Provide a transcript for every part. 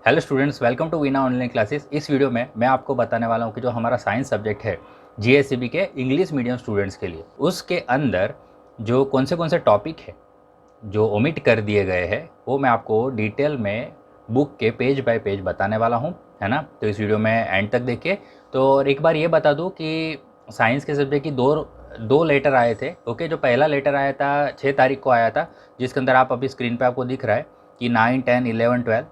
Hello students, welcome to Veena online classes. इस video में मैं आपको बताने वाला हूँ कि जो हमारा साइंस सब्जेक्ट है जीएससीबी के इंग्लिश मीडियम स्टूडेंट्स के लिए, उसके अंदर जो कौन से टॉपिक है जो ओमिट कर दिए गए हैं वो मैं आपको डिटेल में बुक के पेज बाय पेज बताने वाला हूँ, है ना। तो इस वीडियो में एंड तक देखिए। तो और एक बार ये बता दूँ कि साइंस के सब्जेक्ट की दो दो लेटर आए थे। ओके, जो पहला लेटर आया था 6 तारीख को आया था, जिसके अंदर आप अभी स्क्रीन पे आपको दिख रहा है कि 9, 10, 11, 12।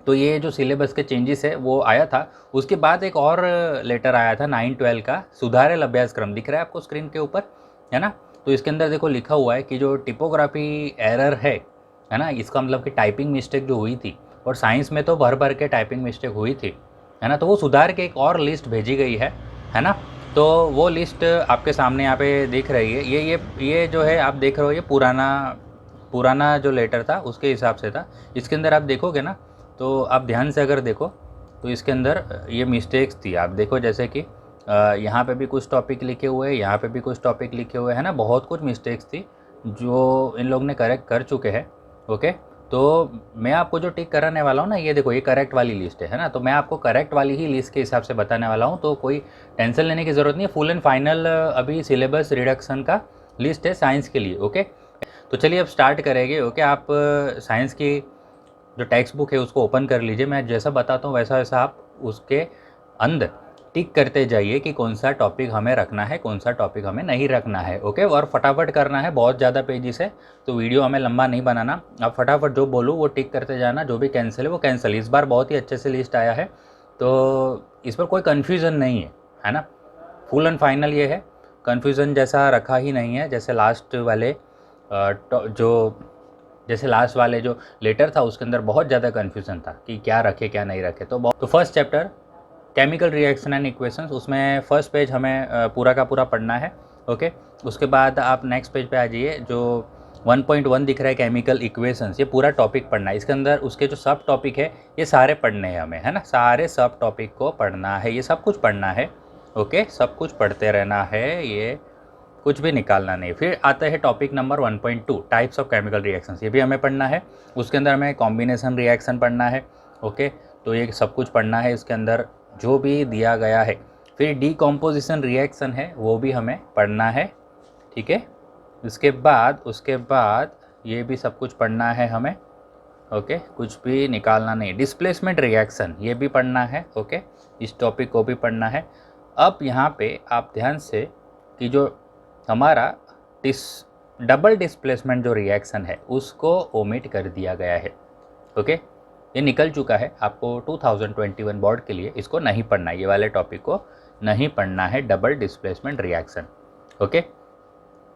तो ये जो सिलेबस के चेंजेस है वो आया था। उसके बाद एक और लेटर आया था 9-12 का, सुधारेल अभ्यासक्रम, दिख रहा है आपको स्क्रीन के ऊपर, है ना। तो इसके अंदर देखो लिखा हुआ है कि जो टिपोग्राफी एरर है ना, इसका मतलब कि टाइपिंग मिस्टेक जो हुई थी, और साइंस में तो भर भर के टाइपिंग मिस्टेक हुई थी, है ना। तो वो सुधार के एक और लिस्ट भेजी गई है ना। तो वो लिस्ट आपके सामने यहाँ पे दिख रही है। ये जो है आप देख रहे हो, ये पुराना पुराना जो लेटर था उसके हिसाब से था। इसके अंदर आप देखोगे ना, तो आप ध्यान से अगर देखो तो इसके अंदर ये मिस्टेक्स थी। आप देखो जैसे कि यहाँ पे भी कुछ टॉपिक लिखे हुए हैं, यहाँ पे भी कुछ टॉपिक लिखे हुए हैं ना, बहुत कुछ मिस्टेक्स थी जो इन लोग ने करेक्ट कर चुके हैं। ओके, तो मैं आपको जो टिक कराने वाला हूँ ना, ये देखो, ये करेक्ट वाली लिस्ट है ना। तो मैं आपको करेक्ट वाली ही लिस्ट के हिसाब से बताने वाला हूँ, तो कोई टेंशन लेने की ज़रूरत नहीं है। फुल एंड फाइनल अभी सिलेबस रिडक्शन का लिस्ट है साइंस के लिए। ओके, तो चलिए अब स्टार्ट करेंगे। ओके, आप साइंस की जो टेक्स्ट बुक है उसको ओपन कर लीजिए। मैं जैसा बताता हूँ वैसा वैसा आप उसके अंदर टिक करते जाइए कि कौन सा टॉपिक हमें रखना है, कौन सा टॉपिक हमें नहीं रखना है। ओके, और फटाफट करना है, बहुत ज़्यादा पेजेस है तो वीडियो हमें लंबा नहीं बनाना। आप फटाफट जो बोलूँ वो टिक करते जाना, जो भी कैंसिल है वो कैंसिल। इस बार बहुत ही अच्छे से लिस्ट आया है, तो इस पर कोई कन्फ्यूज़न नहीं है ना। फुल एंड फाइनल ये है, कन्फ्यूज़न जैसा रखा ही नहीं है। जैसे लास्ट वाले जो लेटर था उसके अंदर बहुत ज़्यादा कन्फ्यूज़न था कि क्या रखे क्या नहीं रखे। तो first chapter chemical reaction and equations, उसमें फर्स्ट पेज हमें पूरा का पूरा पढ़ना है। ओके, उसके बाद आप नेक्स्ट पेज पे आ जाइए, जो 1.1 दिख रहा है केमिकल इक्वेशंस, ये पूरा टॉपिक पढ़ना है। इसके अंदर उसके जो सब टॉपिक है ये सारे पढ़ने हैं हमें, है ना। सारे सब टॉपिक को पढ़ना है, ये सब कुछ पढ़ना है। ओके, सब कुछ पढ़ते रहना है, ये कुछ भी निकालना नहीं। फिर आता है topic number 1.2 types of chemical reactions, ये भी हमें पढ़ना है। उसके अंदर हमें कॉम्बिनेशन रिएक्शन पढ़ना है। ओके, तो ये सब कुछ पढ़ना है इसके अंदर जो भी दिया गया है। फिर डीकॉम्पोजिशन रिएक्शन है वो भी हमें पढ़ना है, ठीक है। उसके बाद ये भी सब कुछ पढ़ना है हमें। ओके, कुछ भी निकालना नहीं। डिस्प्लेसमेंट रिएक्शन ये भी पढ़ना है। ओके, इस टॉपिक को भी पढ़ना है। अब यहाँ पे आप ध्यान से कि जो हमारा डबल डिस्प्लेसमेंट जो रिएक्शन है उसको ओमिट कर दिया गया है। ओके, ये निकल चुका है, आपको 2021 बोर्ड के लिए इसको नहीं पढ़ना है, ये वाले टॉपिक को नहीं पढ़ना है, डबल डिस्प्लेसमेंट रिएक्शन। ओके,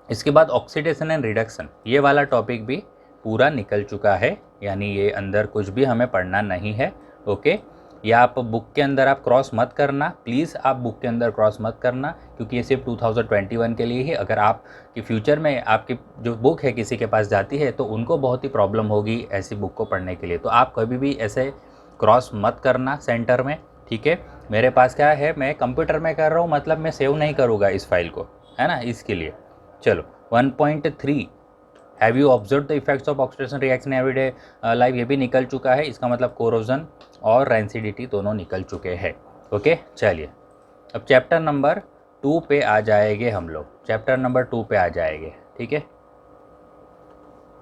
इसके बाद ऑक्सीडेशन एंड रिडक्शन, ये वाला टॉपिक भी पूरा निकल चुका है, यानी ये अंदर कुछ भी हमें पढ़ना नहीं है। ओके, या आप बुक के अंदर आप क्रॉस मत करना, प्लीज़ आप बुक के अंदर क्रॉस मत करना, क्योंकि ये सिर्फ 2021 के लिए ही। अगर आप कि फ्यूचर में आपकी जो बुक है किसी के पास जाती है तो उनको बहुत ही प्रॉब्लम होगी ऐसी बुक को पढ़ने के लिए। तो आप कभी भी ऐसे क्रॉस मत करना सेंटर में, ठीक है। मेरे पास क्या है, मैं कंप्यूटर में कर रहा हूँ, मतलब मैं सेव नहीं करूँगा इस फाइल को, है ना, इसके लिए। चलो 1.3 have you observe the effects of oxidation reaction everyday life, ये भी निकल चुका है। इसका मतलब कोरोजन और रेंसिडिटी दोनों निकल चुके हैं। ओके, चलिए अब चैप्टर नंबर 2 पे आ जाएंगे हम लोग। चैप्टर नंबर 2 पे आ जाएंगे, ठीक है।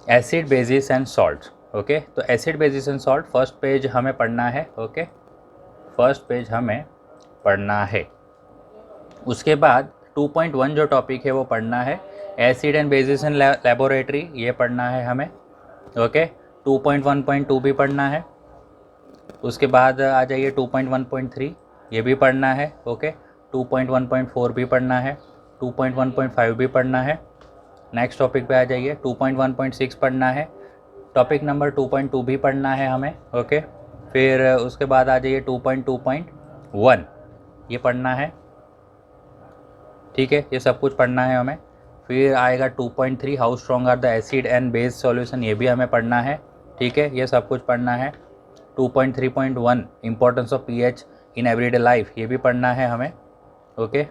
Acid bases and salt. Okay, तो acid bases and salt first page हमें पढ़ना है। ओके, फर्स्ट पेज हमें पढ़ना है। उसके बाद 2.1 जो टॉपिक है वो पढ़ना है, acid and bases in laboratory, ये पढ़ना है हमें। ओके, 2.1.2 भी पढ़ना है। उसके बाद आ जाइए 2.1.3, ये भी पढ़ना है। ओके, 2.1.4 भी पढ़ना है, 2.1.5 भी पढ़ना है। नेक्स्ट टॉपिक पे आ जाइए, 2.1.6 पढ़ना है। टॉपिक नंबर 2.2 भी पढ़ना है हमें। ओके, फिर उसके बाद आ जाइए 2.2.1, ये पढ़ना है, ठीक है। ये सब कुछ पढ़ना है हमें। फिर आएगा 2.3 how strong are the acid and base solution, ये भी हमें पढ़ना है, ठीक है। ये सब कुछ पढ़ना है। 2.3.1 importance of pH in everyday life, ये भी पढ़ना है हमें। ओके,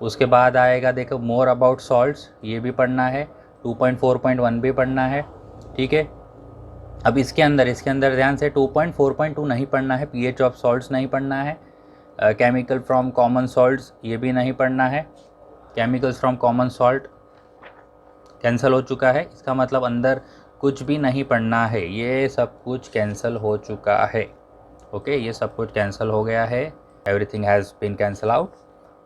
उसके बाद आएगा देखो मोर अबाउट सॉल्ट्स, ये भी पढ़ना है। 2.4.1 भी पढ़ना है, ठीक है। अब इसके अंदर ध्यान से 2.4.2 नहीं पढ़ना है, pH ऑफ सॉल्ट्स नहीं पढ़ना है, केमिकल फ्रॉम कॉमन सॉल्ट्स ये भी नहीं पढ़ना है, chemicals from common salt cancel हो चुका है। इसका मतलब अंदर कुछ भी नहीं पढ़ना है, ये सब कुछ कैंसिल हो चुका है। ओके, ये सब कुछ कैंसिल हो गया है, everything has been cancel out.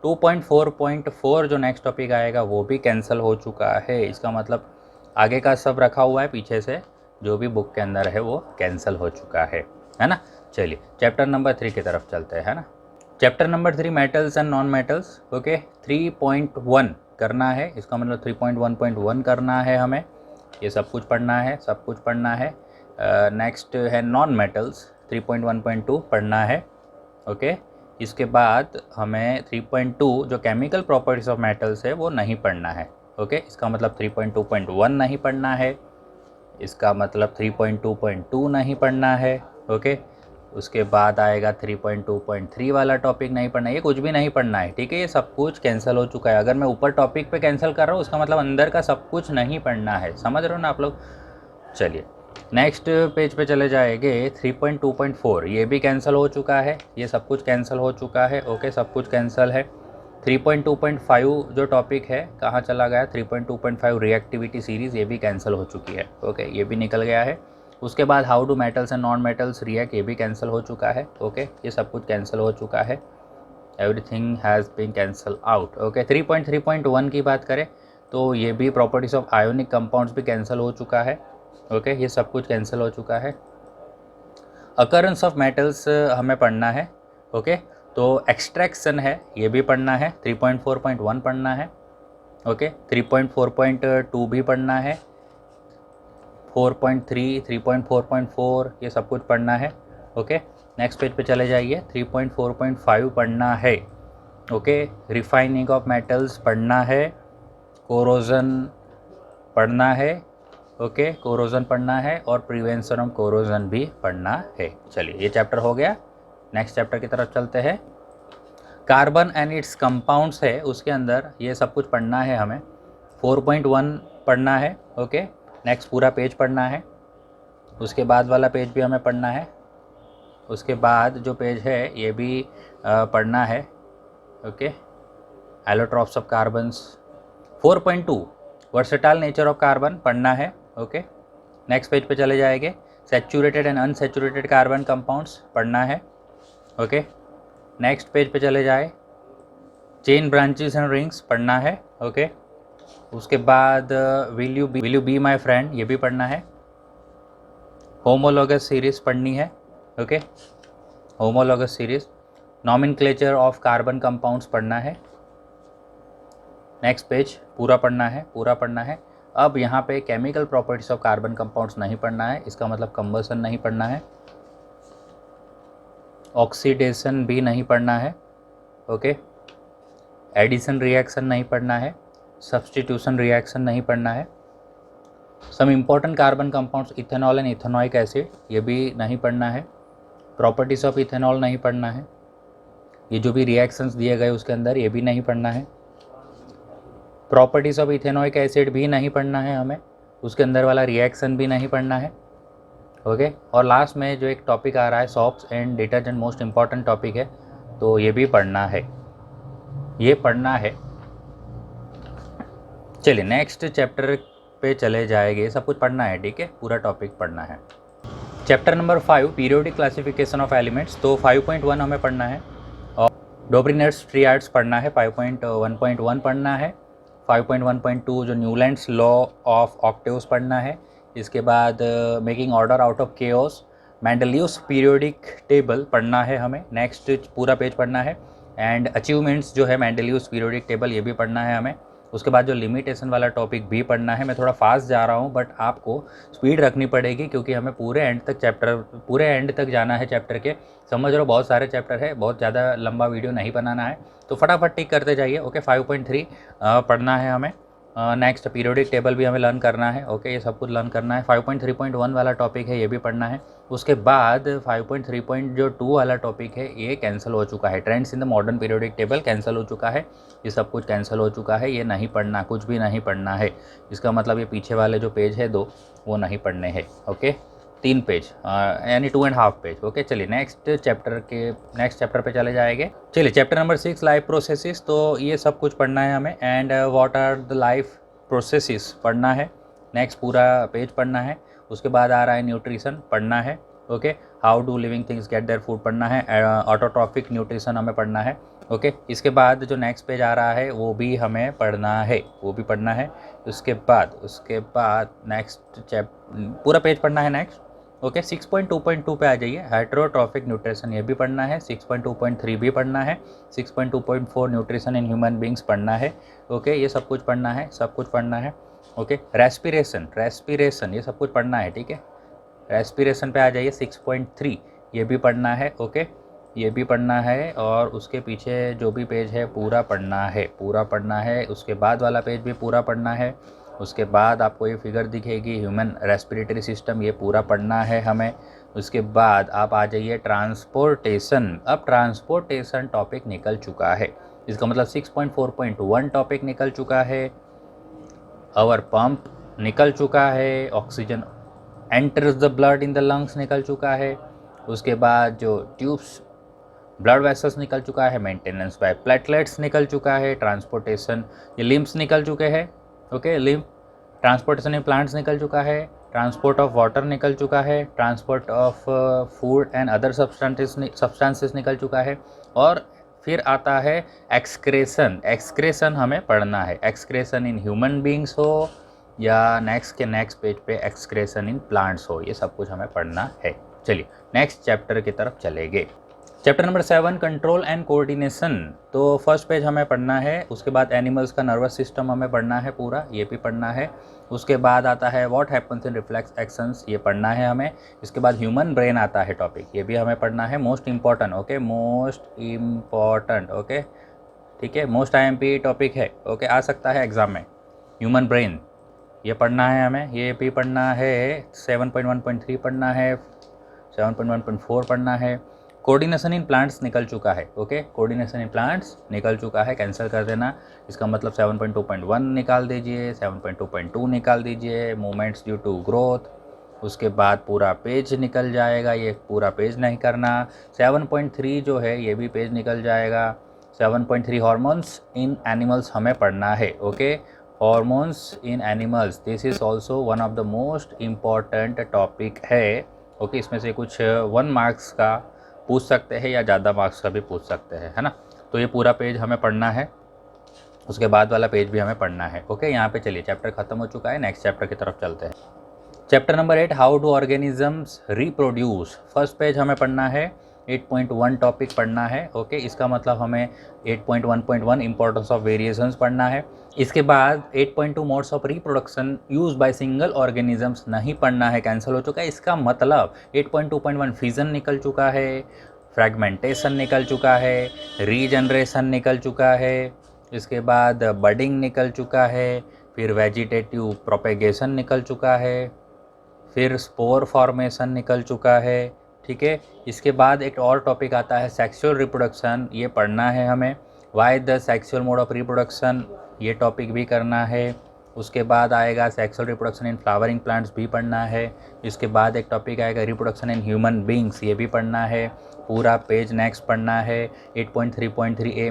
2.4.4 जो नेक्स्ट टॉपिक आएगा वो भी कैंसिल हो चुका है। इसका मतलब आगे का सब रखा हुआ है, पीछे से जो भी बुक के अंदर है वो कैंसिल हो चुका है ना। चलिए चैप्टर नंबर 3 की तरफ चलते हैं, है ना। Chapter number 3 metals and non metals. Okay, 3.1 करना है, इसका मतलब 3.1.1 करना है हमें, ये सब कुछ पढ़ना है, सब कुछ पढ़ना है। नेक्स्ट है नॉन मेटल्स, 3.1.2 पढ़ना है। ओके, इसके बाद हमें 3.2 जो केमिकल प्रॉपर्टीज ऑफ मेटल्स है वो नहीं पढ़ना है। ओके, इसका मतलब 3.2.1 नहीं पढ़ना है, इसका मतलब 3.2.2 नहीं पढ़ना है। ओके, उसके बाद आएगा 3.2.3 वाला टॉपिक नहीं पढ़ना है, ये कुछ भी नहीं पढ़ना है, ठीक है। ये सब कुछ कैंसिल हो चुका है। अगर मैं ऊपर टॉपिक पे कैंसिल कर रहा हूँ उसका मतलब अंदर का सब कुछ नहीं पढ़ना है, समझ रहे हो ना आप लोग। चलिए नेक्स्ट पेज पे चले जाएंगे। 3.2.4 ये भी कैंसिल हो चुका है, ये सब कुछ कैंसिल हो चुका है। ओके, सब कुछ कैंसिल है। 3.2.5 जो टॉपिक है कहाँ चला गया, 3.2.5 रिएक्टिविटी सीरीज़ ये भी कैंसिल हो चुकी है। ओके, ये भी निकल गया है। उसके बाद how do metals and non metals react ये भी कैंसिल हो चुका है। ओके, ये सब कुछ कैंसिल हो चुका है, everything has been cancel out. Okay, 3.3.1 की बात करें तो ये भी प्रॉपर्टीज़ ऑफ आयोनिक कंपाउंड्स भी कैंसिल हो चुका है। ओके, ये सब कुछ कैंसिल हो चुका है। अकरेंस ऑफ मेटल्स हमें पढ़ना है। ओके, तो एक्सट्रैक्शन है ये भी पढ़ना है, 3.4.1 पढ़ना है। ओके, 3.4.2 भी पढ़ना है, 4.3, 3.4.4 ये सब कुछ पढ़ना है। ओके, नेक्स्ट पेज पे चले जाइए। 3.4.5 पढ़ना है। ओके, रिफाइनिंग ऑफ मेटल्स पढ़ना है, कोरोजन पढ़ना है। ओके, कोरोजन पढ़ना है और प्रिवेंशन ऑफ कोरोजन भी पढ़ना है। चलिए ये चैप्टर हो गया। नेक्स्ट चैप्टर की तरफ चलते हैं। कार्बन एंड इट्स कंपाउंड्स है, उसके अंदर ये सब कुछ पढ़ना है हमें। 4.1 पढ़ना है। ओके, नेक्स्ट पूरा पेज पढ़ना है, उसके बाद वाला पेज भी हमें पढ़ना है, उसके बाद जो पेज है ये भी पढ़ना है। Okay, allotropes of carbons. 4.2 versatile nature of carbon पढ़ना है। ओके, नेक्स्ट पेज पे चले जाएंगे। Saturated and unsaturated carbon compounds पढ़ना है। ओके, नेक्स्ट पेज पे चले जाए। चेन ब्रांचेस एंड रिंग्स पढ़ना है। ओके, उसके बाद will you be my friend ये भी पढ़ना है। होमोलॉगस सीरीज पढ़नी है। Okay, homologous series. Nomenclature of carbon compounds पढ़ना है। नेक्स्ट पेज पूरा पढ़ना है, पूरा पढ़ना है। अब यहाँ पे chemical properties of carbon compounds नहीं पढ़ना है, इसका मतलब कंबसन नहीं पढ़ना है, ऑक्सीडेशन भी नहीं पढ़ना है। ओके, एडिशन रिएक्शन नहीं पढ़ना है, सब्स्टिट्यूशन रिएक्शन नहीं पढ़ना है। Some important carbon compounds ethanol and ethanoic acid ये भी नहीं पढ़ना है। प्रॉपर्टीज़ ऑफ इथेनॉल नहीं पढ़ना है, ये जो भी रिएक्शंस दिए गए उसके अंदर ये भी नहीं पढ़ना है। प्रॉपर्टीज़ ऑफ इथेनॉइक एसिड भी नहीं पढ़ना है हमें, उसके अंदर वाला रिएक्शन भी नहीं पढ़ना है। ओके, और लास्ट में जो एक टॉपिक आ रहा है soaps and detergent, most important topic है, तो ये भी पढ़ना है, ये पढ़ना है। चलिए नेक्स्ट चैप्टर पे चले जाएंगे, सब कुछ पढ़ना है, ठीक है, पूरा टॉपिक पढ़ना है। Chapter number 5 periodic classification of elements, तो 5.1 हमें पढ़ना है और डोब्रिनेट्स ट्रियाड्स पढ़ना है, 5.1.1 पढ़ना है। 5.1.2 जो न्यूलैंड्स लॉ ऑफ ऑक्टेव्स पढ़ना है। इसके बाद making order out of chaos, Mendeleev's periodic table पढ़ना है हमें, नेक्स्ट पूरा पेज पढ़ना है। एंड अचीवमेंट्स जो है मेंडलीव्स पीरियोडिक टेबल ये भी पढ़ना है हमें। उसके बाद जो लिमिटेशन वाला टॉपिक भी पढ़ना है। मैं थोड़ा फास्ट जा रहा हूँ बट आपको स्पीड रखनी पड़ेगी क्योंकि हमें पूरे एंड तक जाना है चैप्टर के, समझ लो बहुत सारे चैप्टर है, बहुत ज़्यादा लंबा वीडियो नहीं बनाना है, तो फटाफट टिक करते जाइए। ओके, 5.3 पढ़ना है हमें। नेक्स्ट पीरियोडिक टेबल भी हमें लर्न करना है। ओके, ये सब कुछ लर्न करना है। 5.3.1 वाला टॉपिक है ये भी पढ़ना है। उसके बाद 5.3.2 वाला टॉपिक है ये कैंसिल हो चुका है, trends in the modern periodic table cancel हो चुका है, ये सब कुछ कैंसिल हो चुका है, ये नहीं पढ़ना, कुछ भी नहीं पढ़ना है। इसका मतलब ये पीछे वाले जो पेज है 2 वो नहीं पढ़ने हैं। ओके, 3 पेज यानी 2.5 पेज। ओके, चलिए नेक्स्ट चैप्टर पे चले जाएंगे। चलिए चैप्टर नंबर 6 लाइफ प्रोसेसेस, तो ये सब कुछ पढ़ना है हमें। And what are the life processes पढ़ना है। नेक्स्ट पूरा पेज पढ़ना है। उसके बाद आ रहा है न्यूट्रिशन पढ़ना है। Okay, how do living things get their food पढ़ना है। ऑटोट्रॉफिक न्यूट्रिशन हमें पढ़ना है। ओके, इसके बाद जो नेक्स्ट पेज आ रहा है वो भी हमें पढ़ना है, वो भी पढ़ना है। उसके बाद नेक्स्ट पूरा पेज पढ़ना है नेक्स्ट। ओके, 6.2.2 पे आ जाइए, हेटेरोट्रॉफिक न्यूट्रिशन ये भी पढ़ना है। 6.2.3 भी पढ़ना है। 6.2.4 न्यूट्रिशन इन ह्यूमन बींग्स पढ़ना है। ओके, ये सब कुछ पढ़ना है, सब कुछ पढ़ना है। ओके, रेस्पिरेशन ये सब कुछ पढ़ना है, ठीक है। रेस्पिरेशन पे आ जाइए, 6.3 ये भी पढ़ना है। ओके, ये भी पढ़ना है। और उसके पीछे जो भी पेज है पूरा पढ़ना है। उसके बाद वाला पेज भी पूरा पढ़ना है। उसके बाद आपको ये फिगर दिखेगी ह्यूमन रेस्पिरेटरी सिस्टम, ये पूरा पढ़ना है हमें। उसके बाद आप आ जाइए ट्रांसपोर्टेशन। अब ट्रांसपोर्टेशन टॉपिक निकल चुका है, इसका मतलब 6.4.1 टॉपिक निकल चुका है। आवर पंप निकल चुका है। Oxygen enters the blood in the lungs निकल चुका है। उसके बाद जो ट्यूब्स ब्लड वेसल्स निकल चुका है। मेंटेनेंस बाय प्लेटलेट्स निकल चुका है। ट्रांसपोर्टेशन ये लिम्स निकल चुके हैं। Okay, lymph transportation in plants निकल चुका है। ट्रांसपोर्ट ऑफ वाटर निकल चुका है। Transport of food and other substances निकल चुका है। और फिर आता है एक्सक्रेशन हमें पढ़ना है। एक्सक्रेशन इन ह्यूमन बींग्स हो या नेक्स्ट पेज पे एक्सक्रेशन इन प्लांट्स हो, ये सब कुछ हमें पढ़ना है। चलिए नेक्स्ट चैप्टर की तरफ चलेंगे। Chapter number 7 control and coordination, तो फर्स्ट पेज हमें पढ़ना है। उसके बाद एनिमल्स का नर्वस सिस्टम हमें पढ़ना है पूरा, ये भी पढ़ना है। उसके बाद आता है what happens in reflex actions, ये पढ़ना है हमें। इसके बाद ह्यूमन ब्रेन आता है टॉपिक, ये भी हमें पढ़ना है। Most important, okay, most important, okay, ठीक है, मोस्ट IMP टॉपिक है। ओके, आ सकता है एग्जाम में। ह्यूमन ब्रेन ये पढ़ना है हमें, ये भी पढ़ना है। 7.1.3 पढ़ना है। 7.1.4 पढ़ना है। कोऑर्डिनेशन इन प्लांट्स निकल चुका है। ओके, कोऑर्डिनेशन इन प्लांट्स निकल चुका है, कैंसिल कर देना। इसका मतलब 7.2.1 निकाल दीजिए, 7.2.2 निकाल दीजिए। मूवमेंट्स ड्यू टू ग्रोथ, उसके बाद पूरा पेज निकल जाएगा, ये पूरा पेज नहीं करना। 7.3 जो है ये भी पेज निकल जाएगा। 7.3 हार्मोन्स इन एनिमल्स हमें पढ़ना है। Okay, hormones in animals, this is also one of the most important topic है। ओके, इसमें से कुछ 1 मार्क्स का पूछ सकते हैं या ज़्यादा मार्क्स का भी पूछ सकते हैं, है ना। तो ये पूरा पेज हमें पढ़ना है। उसके बाद वाला पेज भी हमें पढ़ना है। ओके, यहाँ पे चलिए चैप्टर खत्म हो चुका है, नेक्स्ट चैप्टर की तरफ चलते हैं। Chapter number 8 how do organisms reproduce, first page हमें पढ़ना है। 8.1 टॉपिक पढ़ना है। ओके, इसका मतलब हमें 8.1.1 इंपॉर्टेंस ऑफ वेरिएशंस पढ़ना है। इसके बाद 8.2 modes of reproduction use by single organisms नहीं पढ़ना है, कैंसिल हो चुका है। इसका मतलब 8.2.1 फिजन निकल चुका है, फ्रैगमेंटेशन निकल चुका है, रीजनरेशन निकल चुका है, इसके बाद बडिंग निकल चुका है, फिर वेजिटेटिव प्रोपेगेशन निकल चुका है, फिर स्पोर फॉर्मेशन निकल चुका है, ठीक है। इसके बाद एक और टॉपिक आता है सेक्सुअल रिप्रोडक्शन, ये पढ़ना है हमें। Why the sexual mode of reproduction, ये टॉपिक भी करना है। उसके बाद आएगा sexual reproduction in flowering plants भी पढ़ना है। इसके बाद एक टॉपिक आएगा रिप्रोडक्शन इन ह्यूमन बींग्स, ये भी पढ़ना है। पूरा पेज नेक्स्ट पढ़ना है। 8.3.3a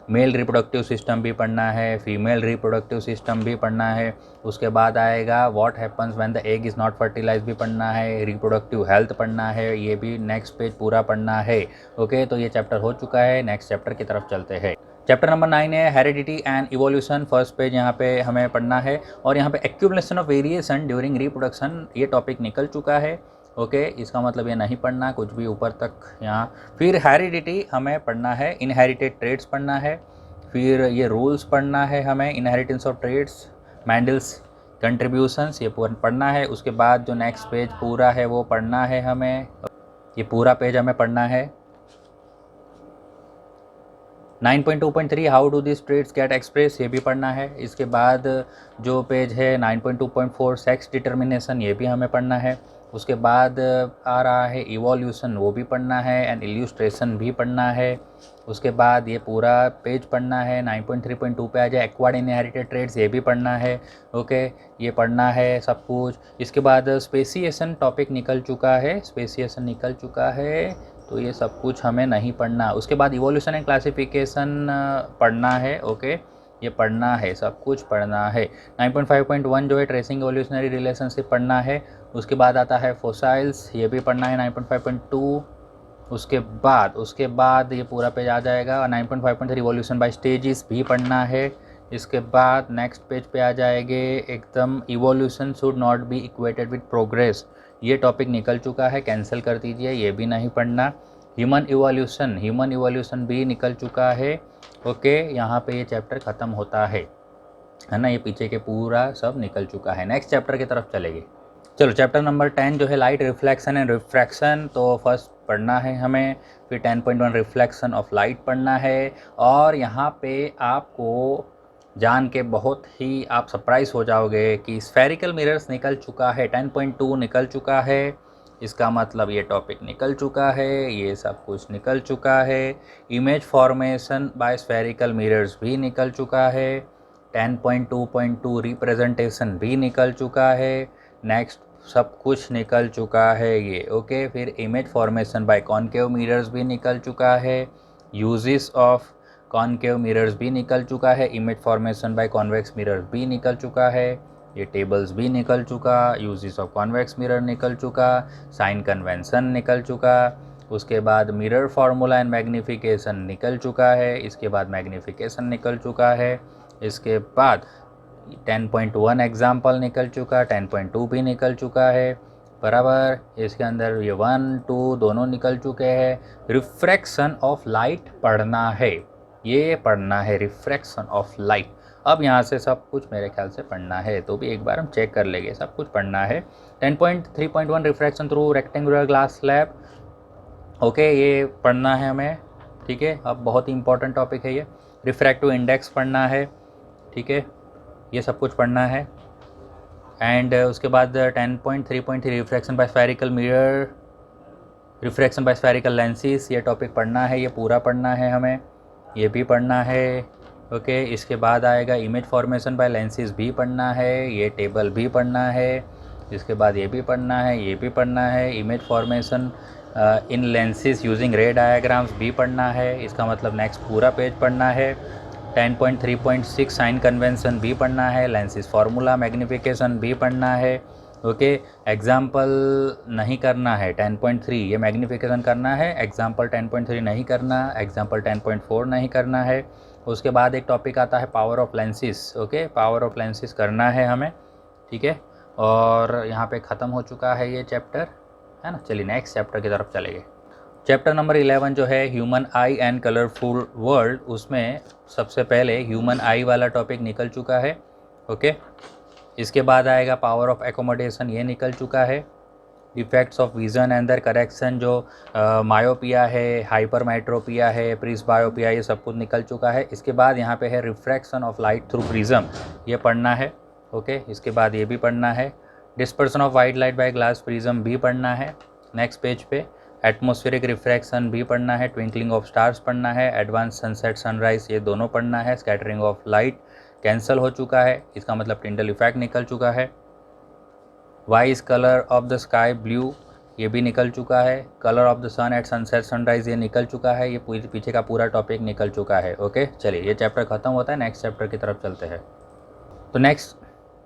मेल रिप्रोडक्टिव सिस्टम भी पढ़ना है, फीमेल रिप्रोडक्टिव सिस्टम भी पढ़ना है। उसके बाद आएगा what happens when the egg is not fertilize भी पढ़ना है। रिप्रोडक्टिव हेल्थ पढ़ना है, ये भी नेक्स्ट पेज पूरा पढ़ना है। ओके, तो ये चैप्टर हो चुका है, नेक्स्ट चैप्टर की तरफ चलते हैं। चैप्टर नंबर 9 है heredity and evolution, first page यहाँ पे हमें पढ़ना है। और यहाँ पे accumulation of variation during reproduction, ये टॉपिक निकल चुका है। ओके, इसका मतलब ये नहीं पढ़ना कुछ भी ऊपर तक यहाँ। फिर हेरिडिटी हमें पढ़ना है, इनहेरिटेड ट्रेड्स पढ़ना है। फिर ये रूल्स पढ़ना है हमें, inheritance of traits, Mendel's contributions, ये पढ़ना है। उसके बाद जो नेक्स्ट पेज पूरा है वो पढ़ना है हमें, ये पूरा पेज हमें पढ़ना है। 9.2.3 how do this traits get express, ये भी पढ़ना है। इसके बाद जो पेज है 9.2.4 सेक्स डिटर्मिनेशन, ये भी हमें पढ़ना है। उसके बाद आ रहा है इवोल्यूशन, वो भी पढ़ना है, एंड इल्यूस्ट्रेशन भी पढ़ना है। उसके बाद ये पूरा पेज पढ़ना है। 9.3.2 पे आ जाए एक्वायर्ड इनहेरिटेड ट्रेड्स, ये भी पढ़ना है। ओके, ये पढ़ना है सब कुछ। इसके बाद स्पेसिएशन टॉपिक निकल चुका है, स्पेसिएशन निकल चुका है, तो ये सब कुछ हमें नहीं पढ़ना। उसके बाद इवोल्यूशन एंड क्लासिफिकेशन पढ़ना है। ओके, ये पढ़ना है, सब कुछ पढ़ना है। 9.5.1 जो है ट्रेसिंग इवोल्यूशनरी रिलेशनशिप पढ़ना है। उसके बाद आता है फोसाइल्स, ये भी पढ़ना है 9.5.2। उसके बाद ये पूरा पेज आ जाएगा। 9.5.3 रिवॉल्यूशन बाय स्टेजेस भी पढ़ना है। इसके बाद नेक्स्ट पेज पे आ जाएंगे एकदम, evolution should not be equated with progress, ये टॉपिक निकल चुका है, कैंसिल कर दीजिए, ये भी नहीं पढ़ना। ह्यूमन इवोल्यूशन भी निकल चुका है। ओके, यहाँ पे ये चैप्टर ख़त्म होता है ना, ये पीछे के पूरा सब निकल चुका है। नेक्स्ट चैप्टर की तरफ चलेंगे। चलो, चैप्टर नंबर 10 जो है लाइट रिफ्लेक्शन एंड रिफ्रैक्शन, तो फर्स्ट पढ़ना है हमें। फिर 10.1 रिफ्लेक्शन ऑफ लाइट पढ़ना है। और यहाँ पे आपको जान के बहुत ही आप सरप्राइज हो जाओगे कि स्फेरिकल मिरर्स निकल चुका है, 10.2 निकल चुका है। इसका मतलब ये टॉपिक निकल चुका है, ये सब कुछ निकल चुका है। Image formation by spherical mirrors भी निकल चुका है। 10.2.2 रिप्रेजेंटेशन भी निकल चुका है। नेक्स्ट सब कुछ निकल चुका है ये। ओके, फिर image formation by concave mirrors भी निकल चुका है। यूजेस ऑफ कॉनकेव मिरर्स भी निकल चुका है। Image formation by convex mirror भी निकल चुका है। ये टेबल्स भी निकल चुका। यूजेस ऑफ कॉन्वेक्स मिरर निकल चुका। साइन कन्वेंशन निकल चुका। उसके बाद मिरर फार्मूला एंड मैग्नीफिकेशन निकल चुका है। इसके बाद मैग्नीफिकेशन निकल चुका है। इसके बाद 10.1 एग्जाम्पल निकल चुका, 10.2 भी निकल चुका है बराबर। इसके अंदर ये 1, 2 दोनों निकल चुके हैं। रिफ्रैक्शन ऑफ लाइट पढ़ना है, ये पढ़ना है रिफ्रैक्शन ऑफ लाइट। अब यहाँ से सब कुछ मेरे ख्याल से पढ़ना है, तो भी एक बार हम चेक कर लेंगे, सब कुछ पढ़ना है। 10.3.1 refraction through rectangular glass slab, okay, ये पढ़ना है हमें, ठीक है। अब बहुत ही इंपॉर्टेंट टॉपिक है ये। रिफ्रैक्टिव इंडेक्स पढ़ना है, ठीक है, ये सब कुछ पढ़ना है। एंड उसके बाद 10.3.3 refraction by spherical mirror, refraction by spherical lenses, ये टॉपिक पढ़ना है, ये पूरा पढ़ना है हमें, ये भी पढ़ना है। ओके, इसके बाद आएगा इमेज फॉर्मेशन बाय लेंसेस भी पढ़ना है, ये टेबल भी पढ़ना है। इसके बाद ये भी पढ़ना है, ये भी पढ़ना है। इमेज फॉर्मेशन इन लेंसेस यूजिंग रे डायग्राम्स भी पढ़ना है, इसका मतलब नेक्स्ट पूरा पेज पढ़ना है। 10.3.6 साइन कन्वेंशन भी पढ़ना है। लेंसेस फार्मूला मैग्नीफिकेशन भी पढ़ना है। ओके, एग्जाम्पल नहीं करना है 10.3, ये मैग्नीफिकेशन करना है, एग्जाम्पल 10.3 नहीं करना, एग्जाम्पल 10.4 नहीं करना है। उसके बाद एक टॉपिक आता है power of lenses. Okay, power of lenses करना है हमें, ठीक है। और यहाँ पे ख़त्म हो चुका है ये चैप्टर, है ना। चलिए नेक्स्ट चैप्टर की तरफ चलेंगे। चैप्टर नंबर 11 जो है human I and colourful world, उसमें सबसे पहले ह्यूमन आई वाला टॉपिक निकल चुका है। ओके, इसके बाद आएगा पावर ऑफ एकोमोडेशन, ये निकल चुका है। Defects of vision and their correction, जो मायोपिया है, हाइपरमेट्रोपिया है, प्रिस्बायोपिया, ये सब कुछ निकल चुका है। इसके बाद यहाँ पे है refraction of light through prism, ये पढ़ना है। ओके, इसके बाद ये भी पढ़ना है। Dispersion of white light by glass prism भी पढ़ना है नेक्स्ट पेज पे। एटमॉस्फेरिक रिफ्रैक्शन भी पढ़ना है। ट्विंकलिंग ऑफ स्टार्स पढ़ना है। एडवांस सनसेट सनराइज, ये दोनों पढ़ना है। स्कैटरिंग ऑफ लाइट कैंसिल हो चुका है, इसका मतलब टिंडल इफेक्ट निकल चुका है। Why is colour of the sky blue, ये भी निकल चुका है। Colour of the sun at sunset sunrise, ये निकल चुका है। ये पीछे का पूरा टॉपिक निकल चुका है। ओके, चलिए ये चैप्टर खत्म होता है, नेक्स्ट चैप्टर की तरफ चलते हैं। तो नेक्स्ट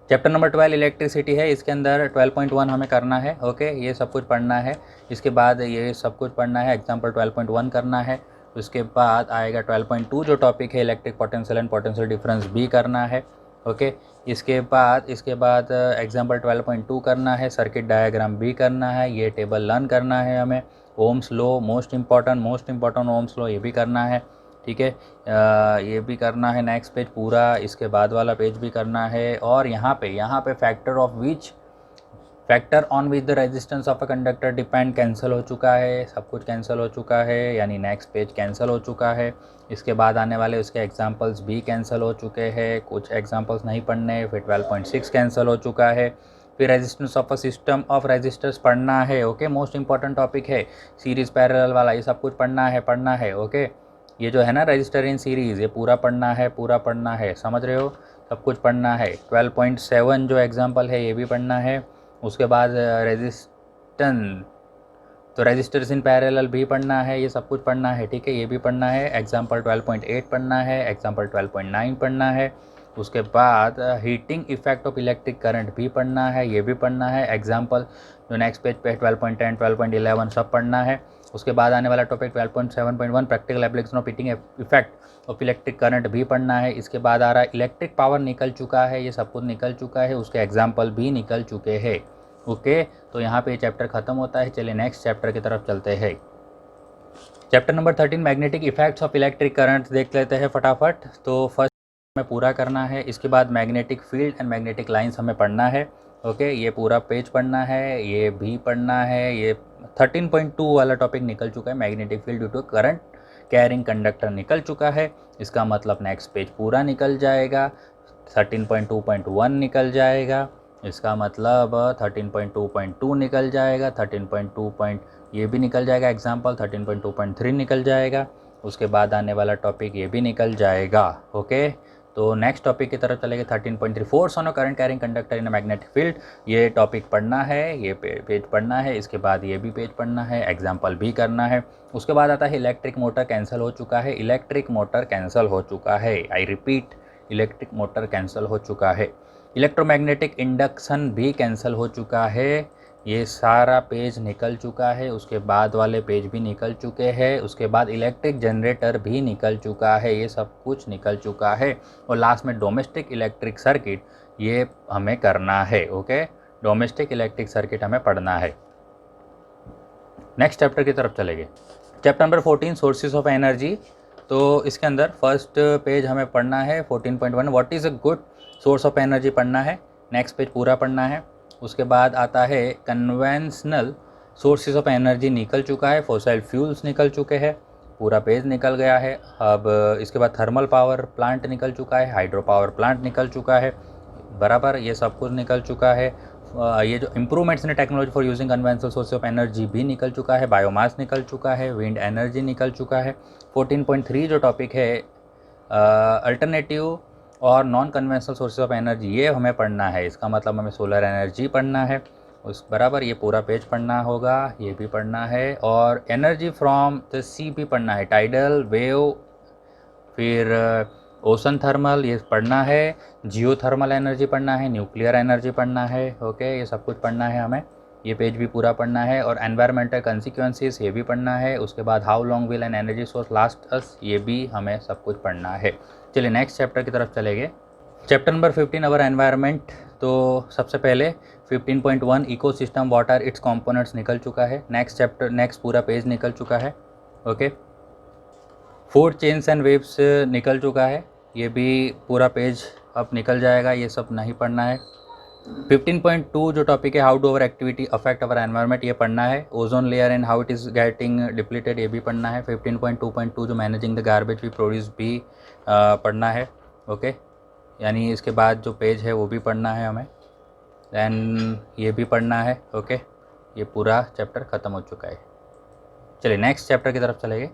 चैप्टर नंबर 12 इलेक्ट्रिसिटी है, इसके अंदर 12.1 हमें करना है। ओके, ये सब कुछ पढ़ना है। इसके बाद ये सब कुछ पढ़ना है, एग्जाम्पल 12.1 करना है। उसके बाद आएगा 12.2 जो टॉपिक है electric potential and potential difference भी करना है। ओके, इसके बाद एग्जाम्पल 12.2 करना है। सर्किट डायग्राम भी करना है, ये टेबल लर्न करना है हमें। ओम्स लो मोस्ट इम्पॉर्टेंट ओम्स लो, ये भी करना है, ठीक है। ये भी करना है नेक्स्ट पेज पूरा। इसके बाद वाला पेज भी करना है। और यहाँ पे factor on which the resistance of a conductor depend cancel हो चुका है, सब कुछ कैंसिल हो चुका है, यानी नेक्स्ट पेज कैंसिल हो चुका है। इसके बाद आने वाले उसके एग्जांपल्स भी कैंसिल हो चुके हैं, कुछ एग्जांपल्स नहीं पढ़ने। फिर 12.6 कैंसिल हो चुका है। फिर resistance of a system of resistors पढ़ना है, ओके, मोस्ट इंपॉर्टेंट टॉपिक है, सीरीज पैरेलल वाला ये सब कुछ पढ़ना है, ओके। ये जो है ना रजिस्टर इन सीरीज़, ये पूरा पढ़ना है, समझ रहे हो, सब कुछ पढ़ना है। 12.7 जो एग्जाम्पल है ये भी पढ़ना है। उसके बाद रेजिस्टेंस, तो रजिस्टर्स इन पैरेलल भी पढ़ना है, ये सब कुछ पढ़ना है, ठीक है, ये भी पढ़ना है। एग्जाम्पल 12.8 पढ़ना है, एग्जाम्पल 12.9 पढ़ना है। उसके बाद heating effect of electric current भी पढ़ना है, ये भी पढ़ना है। एग्जाम्पल जो नेक्स्ट पेज पे 12.10, 12.11 सब पढ़ना है। उसके बाद आने वाला topic 12.7.1 practical application of heating effect of electric current भी पढ़ना है। इसके बाद आ रहा है इलेक्ट्रिक पावर निकल चुका है, ये सब कुछ निकल चुका है, उसके एग्जाम्पल भी निकल चुके हैं, ओके। तो यहाँ पे चैप्टर ख़त्म होता है। चलिए नेक्स्ट चैप्टर की तरफ चलते हैं। Chapter number 13 magnetic effects of electric current देख लेते हैं फटाफट। तो फर्स्ट हमें पूरा करना है। इसके बाद magnetic field and magnetic lines हमें पढ़ना है, ओके। ये पूरा पेज पढ़ना है, ये भी पढ़ना है। ये 13.2 वाला टॉपिक निकल चुका है, magnetic field due to current carrying conductor निकल चुका है। इसका मतलब नेक्स्ट पेज पूरा निकल जाएगा। 13.2.1 निकल जाएगा, इसका मतलब 13.2.2 निकल जाएगा। 13.2 ये भी निकल जाएगा एग्जाम्पल। 13.2.3 निकल जाएगा। उसके बाद आने वाला टॉपिक ये भी निकल जाएगा, ओके। तो नेक्स्ट टॉपिक की तरफ चलेंगे। 13.3 force on a current carrying conductor in a magnetic field, ये टॉपिक पढ़ना है, ये पेज पढ़ना है। इसके बाद ये भी पेज पढ़ना है, एग्जाम्पल भी करना है। उसके बाद आता है इलेक्ट्रिक मोटर कैंसिल हो चुका है, इलेक्ट्रिक मोटर कैंसिल हो चुका है, I repeat, electric motor cancel हो चुका है। इलेक्ट्रोमैग्नेटिक इंडक्शन भी कैंसिल हो चुका है, ये सारा पेज निकल चुका है। उसके बाद वाले पेज भी निकल चुके हैं। उसके बाद इलेक्ट्रिक जनरेटर भी निकल चुका है, ये सब कुछ निकल चुका है। और लास्ट में डोमेस्टिक इलेक्ट्रिक सर्किट, ये हमें करना है, ओके। डोमेस्टिक इलेक्ट्रिक सर्किट हमें पढ़ना है। नेक्स्ट चैप्टर की तरफ चलेंगे। Chapter number 14 sources of energy. तो इसके अंदर फर्स्ट पेज हमें पढ़ना है 14.1 what is a good source of energy पढ़ना है। नेक्स्ट पेज पूरा पढ़ना है। उसके बाद आता है कन्वेंशनल सोर्सेज ऑफ एनर्जी निकल चुका है, फॉसिल फ्यूल्स निकल चुके हैं, पूरा पेज निकल गया है। अब इसके बाद थर्मल पावर प्लांट निकल चुका है, हाइड्रो पावर प्लांट निकल चुका है, बराबर, ये सब कुछ निकल चुका है। ये जो improvements in technology for using conventional source of energy भी निकल चुका है, बायोमास निकल चुका है, विंड एनर्जी निकल चुका है। 14.3 जो टॉपिक है अल्टरनेटिव और non conventional sources of energy, ये हमें पढ़ना है। इसका मतलब हमें सोलर एनर्जी पढ़ना है, उस बराबर ये पूरा पेज पढ़ना होगा, ये भी पढ़ना है। और एनर्जी फ्रॉम द सी भी पढ़ना है, टाइडल वेव, फिर ओशन थर्मल ये पढ़ना है, जियो थर्मल एनर्जी पढ़ना है, न्यूक्लियर एनर्जी पढ़ना है, ओके, ये सब कुछ पढ़ना है हमें। ये पेज भी पूरा पढ़ना है। और एनवायरमेंटल कंसिक्वेंसेस ये भी पढ़ना है। उसके बाद how long will an energy source last us, ये भी हमें सब कुछ पढ़ना है। चलिए नेक्स्ट चैप्टर की तरफ चलेंगे। Chapter number 15 our environment. तो सबसे पहले 15.1 ecosystem what are its components निकल चुका है। नेक्स्ट चैप्टर, नेक्स्ट पूरा पेज निकल चुका है, okay. Food chains and webs निकल चुका है, ये भी पूरा पेज अब निकल जाएगा, ये सब नहीं पढ़ना है। 15.2 जो टॉपिक है how do our activity affect our environment, ये पढ़ना है। Ozone layer and how it is getting depleted, ये भी पढ़ना है। 15.2.2 जो managing the garbage we produce भी पढ़ना है, ओके। यानी इसके बाद जो पेज है वो भी पढ़ना है हमें, दैन ये भी पढ़ना है, ओके। ये पूरा चैप्टर ख़त्म हो चुका है। चलिए नेक्स्ट चैप्टर की तरफ चलेंगे।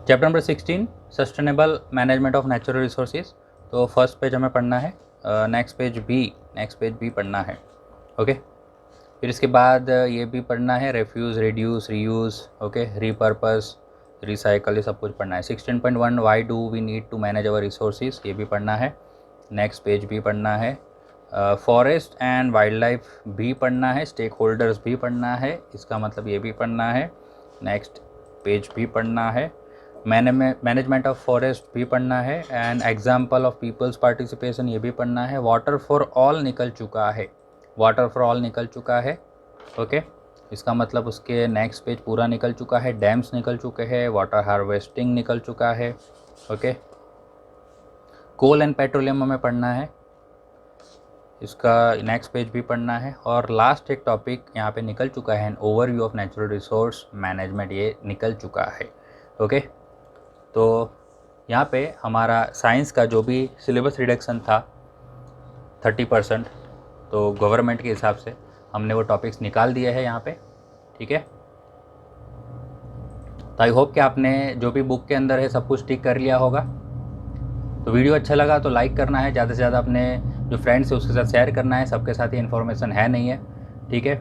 Chapter number 16 sustainable management of natural resources. तो फर्स्ट पेज हमें पढ़ना है, नेक्स्ट पेज भी पढ़ना है, ओके। फिर इसके बाद ये भी पढ़ना है, refuse, reduce, reuse, okay, repurpose, recycle, ये सब कुछ पढ़ना है। 16.1 why do we need to manage our resources, ये भी पढ़ना है। नेक्स्ट पेज भी पढ़ना है। फॉरेस्ट एंड वाइल्ड लाइफ भी पढ़ना है, स्टेक होल्डर्स भी पढ़ना है, इसका मतलब ये भी पढ़ना है। नेक्स्ट पेज भी पढ़ना है। मैनेजमेंट ऑफ फॉरेस्ट भी पढ़ना है and example of peoples participation, ये भी पढ़ना है। वाटर फॉर ऑल निकल चुका है, वाटर फॉर ऑल निकल चुका है, ओके। इसका मतलब उसके नेक्स्ट पेज पूरा निकल चुका है। डैम्स निकल चुके हैं, वाटर हार्वेस्टिंग निकल चुका है, ओके। कोल एंड पेट्रोलियम हमें पढ़ना है, इसका नेक्स्ट पेज भी पढ़ना है। और लास्ट एक टॉपिक यहाँ पे निकल चुका है, an overview of natural resource management, ये निकल चुका है, ओके। तो यहाँ पे हमारा साइंस का जो भी सिलेबस रिडक्शन था 30%, तो गवर्नमेंट के हिसाब से हमने वो टॉपिक्स निकाल दिए हैं यहाँ पे, ठीक है। तो आई होप कि आपने जो भी बुक के अंदर है सब कुछ टिक कर लिया होगा। तो वीडियो अच्छा लगा तो लाइक करना है, ज़्यादा से ज़्यादा अपने जो फ्रेंड्स है उसके साथ शेयर करना है, सबके साथ ये इन्फॉर्मेशन है नहीं है, ठीक है।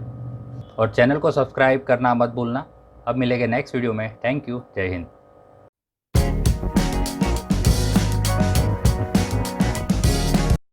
और चैनल को सब्सक्राइब करना मत भूलना। अब मिलेंगे नेक्स्ट वीडियो में। थैंक यू, जय हिंद।